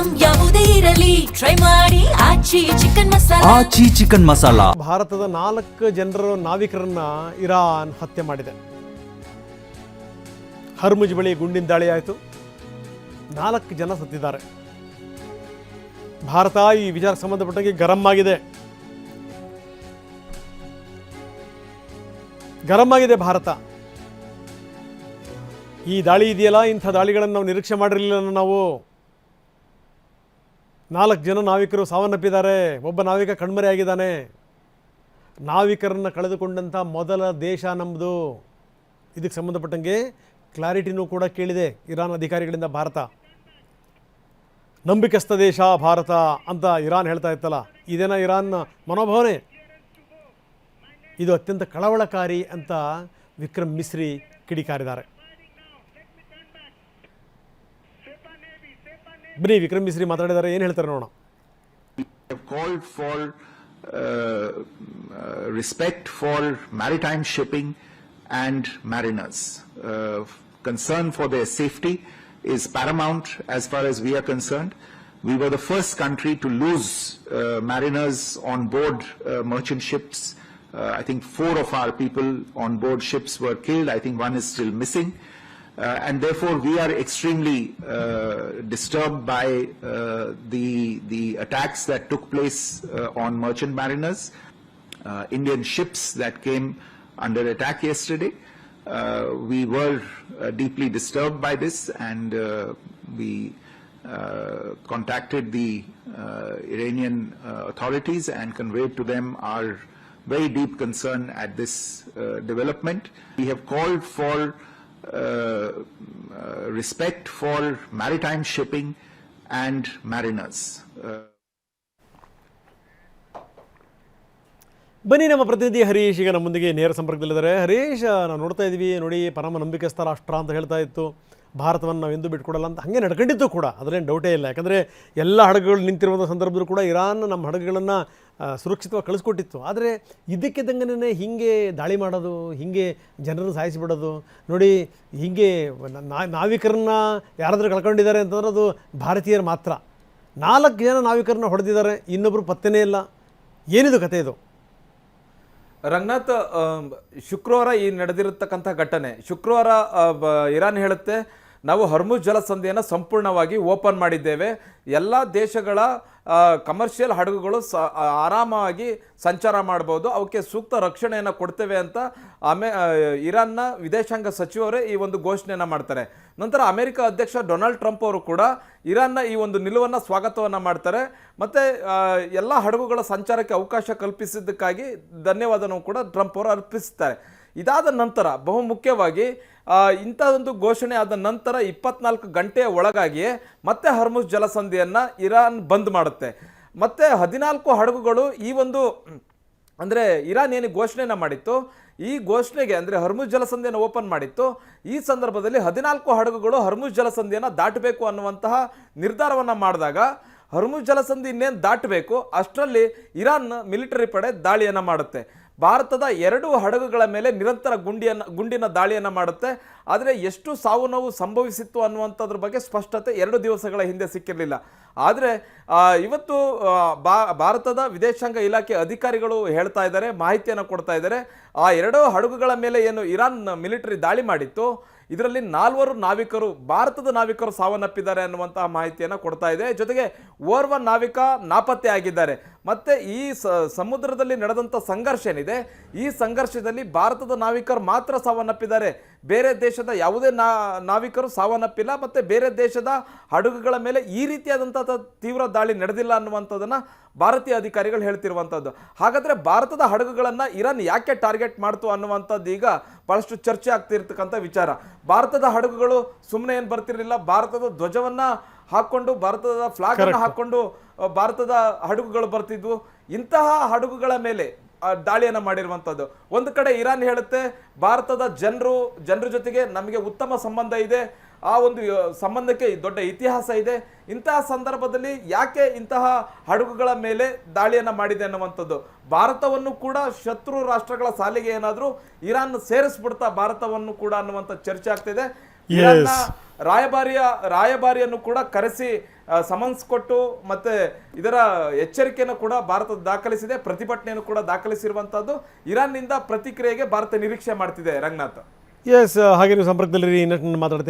Item ಯಾವುದೇ ಇರಲಿ try ಮಾಡಿ ಆಚಿ ಚಿಕನ್ ಮಸಾಲಾ. ಆಚಿ ಚಿಕನ್ ಮಸಾಲಾ. ಭಾರತದ 4 ಜನರ ನಾವಿಕರನ್ನ ಇರಾನ್ ಹತ್ಯೆ ಮಾಡಿದೆ. ಹರ್ಮುಜ್ ಬಳಿ ಗುಂಡಿನ ದಾಳಿ ಆಯಿತು, 4 ಜನ ಸತ್ತಿದ್ದಾರೆ. ಭಾರತ ಈ ವಿಚಾರಕ್ಕೆ ಸಂಬಂಧಪಟ್ಟಂಗೆ ಗರಂ ಆಗಿದೆ ಭಾರತ. ಈ ದಾಳಿ ಇದೆಯಲ್ಲ, ಇಂಥ ದಾಳಿಗಳನ್ನು ನಾವು ನಿರೀಕ್ಷೆ ಮಾಡಿರಲಿಲ್ಲ. ನಾವು 4 ಜನ ನಾವಿಕರು ಸಾವನ್ನಪ್ಪಿದ್ದಾರೆ, ಒಬ್ಬ ನಾವಿಕ ಕಣ್ಮರೆಯಾಗಿದ್ದಾನೆ. ನಾವಿಕರನ್ನು ಕಳೆದುಕೊಂಡಂಥ ಮೊದಲ ದೇಶ ನಮ್ಮದು. ಇದಕ್ಕೆ ಸಂಬಂಧಪಟ್ಟಂಗೆ ಕ್ಲಾರಿಟಿನೂ ಕೂಡ ಕೇಳಿದೆ ಇರಾನ್ ಅಧಿಕಾರಿಗಳಿಂದ ಭಾರತ. ನಂಬಿಕಸ್ಥ ದೇಶ ಭಾರತ ಅಂತ ಇರಾನ್ ಹೇಳ್ತಾ ಇತ್ತಲ್ಲ, ಇದೇನ ಇರಾನ್ ಮನೋಭಾವನೆ? ಇದು ಅತ್ಯಂತ ಕಳವಳಕಾರಿ ಅಂತ ವಿಕ್ರಮ್ ಮಿಸ್ರಿ ಕಿಡಿಕಾರಿದ್ದಾರೆ. ಬನ್ನಿ ವಿಕ್ರಮ್ ಮಿಸ್ರಿ ಮಾತಾಡಿದ್ದಾರೆ, ಏನು ಹೇಳ್ತಾರೆ ನೋಡೋಣ. Called for respect for maritime shipping and mariners. Concern for their safety is paramount as far as we are concerned. We were the first country to lose mariners on board merchant ships. I think 4 of our people on board ships were killed. I think 1 is still missing. And therefore we are extremely disturbed by the attacks that took place on merchant mariners. Indian ships that came under attack yesterday. We were deeply disturbed by this, and we contacted the Iranian authorities and conveyed to them our very deep concern at this development. We have called for respect for maritime shipping and mariners. ಬನ್ನಿ, ನಮ್ಮ ಪ್ರತಿನಿಧಿ ಹರೀಶ್ ಈಗ ನಮ್ಮೊಂದಿಗೆ ನೇರ ಸಂಪರ್ಕದಲ್ಲಿದ್ದಾರೆ. ಹರೀಶ್, ನಾವು ನೋಡ್ತಾ ಇದ್ವಿ, ನೋಡಿ, ಪರಮ ನಂಬಿಕಸ್ಥ ರಾಷ್ಟ್ರ ಅಂತ ಹೇಳ್ತಾ ಇತ್ತು ಭಾರತವನ್ನು ನಾವು ಎಂದೂ ಬಿಟ್ಕೊಡಲ್ಲ ಅಂತ. ಹಾಗೆ ನಡ್ಕೊಂಡಿತ್ತು ಕೂಡ, ಅದರೇನು ಡೌಟೇ ಇಲ್ಲ. ಯಾಕಂದರೆ ಎಲ್ಲ ಹಡಗುಗಳು ನಿಂತಿರುವಂಥ ಸಂದರ್ಭದಲ್ಲೂ ಕೂಡ ಇರಾನ್ ನಮ್ಮ ಹಡಗುಗಳನ್ನು ಸುರಕ್ಷಿತವಾಗಿ ಕಳಿಸ್ಕೊಟ್ಟಿತ್ತು. ಆದರೆ ಇದಕ್ಕಿದ್ದಂಗೆ ಹೀಗೆ ದಾಳಿ ಮಾಡೋದು, ಹೀಗೆ ಜನರನ್ನು ಸಾಯಿಸಿಬಿಡೋದು ನೋಡಿ, ಹೀಗೆ ನಾವಿಕರನ್ನ ಯಾರಾದರೂ ಕಳ್ಕೊಂಡಿದ್ದಾರೆ ಅಂತಂದ್ರೆ ಅದು ಭಾರತೀಯರು ಮಾತ್ರ. 4 ಜನ ನಾವಿಕರನ್ನ ಹೊಡೆದಿದ್ದಾರೆ, ಇನ್ನೊಬ್ಬರು ಪತ್ತೆನೇ ಇಲ್ಲ. ಏನಿದು ಕತೆ ಇದು? ರಂಗನಾಥ್, ಶುಕ್ರವಾರ ಈ ನಡೆದಿರತಕ್ಕಂಥ ಘಟನೆ, ಶುಕ್ರವಾರ ಇರಾನ್ ಹೇಳುತ್ತೆ ನಾವು ಹರ್ಮುಜ್ ಜಲಸಂಧಿಯನ್ನು ಸಂಪೂರ್ಣವಾಗಿ ಓಪನ್ ಮಾಡಿದ್ದೇವೆ, ಎಲ್ಲ ದೇಶಗಳ ಕಮರ್ಷಿಯಲ್ ಹಡಗುಗಳು ಆರಾಮಾಗಿ ಸಂಚಾರ ಮಾಡ್ಬೋದು, ಅವಕ್ಕೆ ಸೂಕ್ತ ರಕ್ಷಣೆಯನ್ನು ಕೊಡ್ತೇವೆ ಅಂತ ಇರಾನ್ನ ವಿದೇಶಾಂಗ ಸಚಿವರೇ ಈ ಒಂದು ಘೋಷಣೆಯನ್ನು ಮಾಡ್ತಾರೆ. ನಂತರ ಅಮೆರಿಕ ಅಧ್ಯಕ್ಷ ಡೊನಾಲ್ಡ್ ಟ್ರಂಪ್ ಅವರು ಕೂಡ ಇರಾನ್ನ ಈ ಒಂದು ನಿಲುವನ್ನು ಸ್ವಾಗತವನ್ನು ಮಾಡ್ತಾರೆ. ಮತ್ತು ಎಲ್ಲ ಹಡಗುಗಳ ಸಂಚಾರಕ್ಕೆ ಅವಕಾಶ ಕಲ್ಪಿಸಿದ್ದಕ್ಕಾಗಿ ಧನ್ಯವಾದನೂ ಕೂಡ ಟ್ರಂಪ್ ಅವರು ಅರ್ಪಿಸುತ್ತಾರೆ. ಇದಾದ ನಂತರ ಬಹುಮುಖ್ಯವಾಗಿ ಇಂಥದೊಂದು ಘೋಷಣೆ ಆದ ನಂತರ 24 ಗಂಟೆಯ ಒಳಗಾಗಿಯೇ ಮತ್ತೆ ಹರ್ಮುಜ್ ಜಲಸಂಧಿಯನ್ನು ಇರಾನ್ ಬಂದ್ ಮಾಡುತ್ತೆ. ಮತ್ತು 14 ಹಡಗುಗಳು ಈ ಒಂದು ಅಂದರೆ ಇರಾನ್ ಏನು ಘೋಷಣೆಯನ್ನು ಮಾಡಿತ್ತು, ಈ ಘೋಷಣೆಗೆ ಅಂದರೆ ಹರ್ಮುಜ್ ಜಲಸಂಧಿಯನ್ನು ಓಪನ್ ಮಾಡಿತ್ತು, ಈ ಸಂದರ್ಭದಲ್ಲಿ 14 ಹಡಗುಗಳು ಹರ್ಮುಜ್ ಜಲಸಂಧಿಯನ್ನು ದಾಟಬೇಕು ಅನ್ನುವಂತಹ ನಿರ್ಧಾರವನ್ನು ಮಾಡಿದಾಗ ಹರ್ಮುಜ್ ಜಲಸಂಧಿ ಇನ್ನೇನು ದಾಟಬೇಕು ಅಷ್ಟರಲ್ಲಿ ಇರಾನ್ ಮಿಲಿಟರಿ ಪಡೆ ದಾಳಿಯನ್ನು ಮಾಡುತ್ತೆ. ಭಾರತದ 2 ಹಡಗುಗಳ ಮೇಲೆ ನಿರಂತರ ಗುಂಡಿನ ದಾಳಿಯನ್ನು ಮಾಡುತ್ತೆ. ಆದರೆ ಎಷ್ಟು ಸಾವು ನೋವು ಸಂಭವಿಸಿತ್ತು ಅನ್ನುವಂಥದ್ರ ಬಗ್ಗೆ ಸ್ಪಷ್ಟತೆ 2 ದಿವಸಗಳ ಹಿಂದೆ ಸಿಕ್ಕಿರಲಿಲ್ಲ. ಆದರೆ ಇವತ್ತು ಭಾರತದ ವಿದೇಶಾಂಗ ಇಲಾಖೆ ಅಧಿಕಾರಿಗಳು ಹೇಳ್ತಾ ಇದ್ದಾರೆ, ಮಾಹಿತಿಯನ್ನು ಕೊಡ್ತಾ ಇದ್ದಾರೆ. ಆ 2 ಹಡಗುಗಳ ಮೇಲೆ ಏನು ಇರಾನ್ ಮಿಲಿಟರಿ ದಾಳಿ ಮಾಡಿತ್ತು, ಇದರಲ್ಲಿ 4 ನಾವಿಕರು, ಭಾರತದ ನಾವಿಕರು ಸಾವನ್ನಪ್ಪಿದ್ದಾರೆ ಅನ್ನುವಂತಹ ಮಾಹಿತಿಯನ್ನು ಕೊಡ್ತಾ ಇದೆ. ಜೊತೆಗೆ ಓರ್ವ ನಾವಿಕ ನಾಪತ್ತೆ ಆಗಿದ್ದಾರೆ. ಮತ್ತು ಈ ಸಮುದ್ರದಲ್ಲಿ ನಡೆದಂಥ ಸಂಘರ್ಷ ಏನಿದೆ, ಈ ಸಂಘರ್ಷದಲ್ಲಿ ಭಾರತದ ನಾವಿಕರು ಮಾತ್ರ ಸಾವನ್ನಪ್ಪಿದ್ದಾರೆ, ಬೇರೆ ದೇಶದ ಯಾವುದೇ ನಾವಿಕರು ಸಾವನ್ನಪ್ಪಿಲ್ಲ. ಮತ್ತು ಬೇರೆ ದೇಶದ ಹಡಗುಗಳ ಮೇಲೆ ಈ ರೀತಿಯಾದಂಥ ತೀವ್ರ ದಾಳಿ ನಡೆದಿಲ್ಲ ಅನ್ನುವಂಥದ್ದನ್ನು ಭಾರತೀಯ ಅಧಿಕಾರಿಗಳು ಹೇಳ್ತಿರುವಂಥದ್ದು. ಹಾಗಾದರೆ ಭಾರತದ ಹಡಗುಗಳನ್ನು ಇರಾನ್ ಯಾಕೆ ಟಾರ್ಗೆಟ್ ಮಾಡ್ತು ಅನ್ನುವಂಥದ್ದು ಈಗ ಭಾಳಷ್ಟು ಚರ್ಚೆ ಆಗ್ತಿರ್ತಕ್ಕಂಥ ವಿಚಾರ. ಭಾರತದ ಹಡಗುಗಳು ಸುಮ್ಮನೆ ಏನು ಬರ್ತಿರಲಿಲ್ಲ, ಭಾರತದ ಧ್ವಜವನ್ನು ಹಾಕ್ಕೊಂಡು, ಭಾರತದ ಫ್ಲಾಗ್ ಅನ್ನು ಹಾಕ್ಕೊಂಡು ಭಾರತದ ಹಡಗುಗಳು ಬರ್ತಿದ್ವು. ಇಂತಹ ಹಡಗುಗಳ ಮೇಲೆ ದಾಳಿಯನ್ನು ಮಾಡಿರುವಂಥದ್ದು. ಒಂದು ಕಡೆ ಇರಾನ್ ಹೇಳುತ್ತೆ ಭಾರತದ ಜನರ ಜೊತೆಗೆ ನಮಗೆ ಉತ್ತಮ ಸಂಬಂಧ ಇದೆ, ಆ ಒಂದು ಸಂಬಂಧಕ್ಕೆ ದೊಡ್ಡ ಇತಿಹಾಸ ಇದೆ. ಇಂತಹ ಸಂದರ್ಭದಲ್ಲಿ ಯಾಕೆ ಇಂತಹ ಹಡಗುಗಳ ಮೇಲೆ ದಾಳಿಯನ್ನು ಮಾಡಿದೆ ಅನ್ನುವಂಥದ್ದು, ಭಾರತವನ್ನು ಕೂಡ ಶತ್ರು ರಾಷ್ಟ್ರಗಳ ಸಾಲಿಗೆ ಏನಾದರೂ ಇರಾನ್ ಸೇರಿಸ್ಬಿಡ್ತಾ ಭಾರತವನ್ನು ಕೂಡ ಅನ್ನುವಂಥ ಚರ್ಚೆ ಆಗ್ತಿದೆ. ಇರಾನ್ನ ರಾಯಭಾರಿಯನ್ನು ಕೂಡ ಕರೆಸಿ ಸಮನ್ಸ್ ಕೊಟ್ಟು ಮತ್ತೆ ಇದರ ಎಚ್ಚರಿಕೆಯನ್ನು ಕೂಡ ಭಾರತ ದಾಖಲಿಸಿದೆ, ಪ್ರತಿಭಟನೆಯನ್ನು ಕೂಡ ದಾಖಲಿಸಿರುವಂತದ್ದು. ಇರಾನ್ನಿಂದ ಪ್ರತಿಕ್ರಿಯೆಗೆ ಭಾರತ ನಿರೀಕ್ಷೆ ಮಾಡ್ತಿದೆ ರಂಗನಾಥ್. ಎಸ್, ಹಾಗೆ ನೀವು ಸಂಪರ್ಕದಲ್ಲಿ ಇನ್ನಷ್ಟು ಮಾತಾಡ್ತೀನಿ.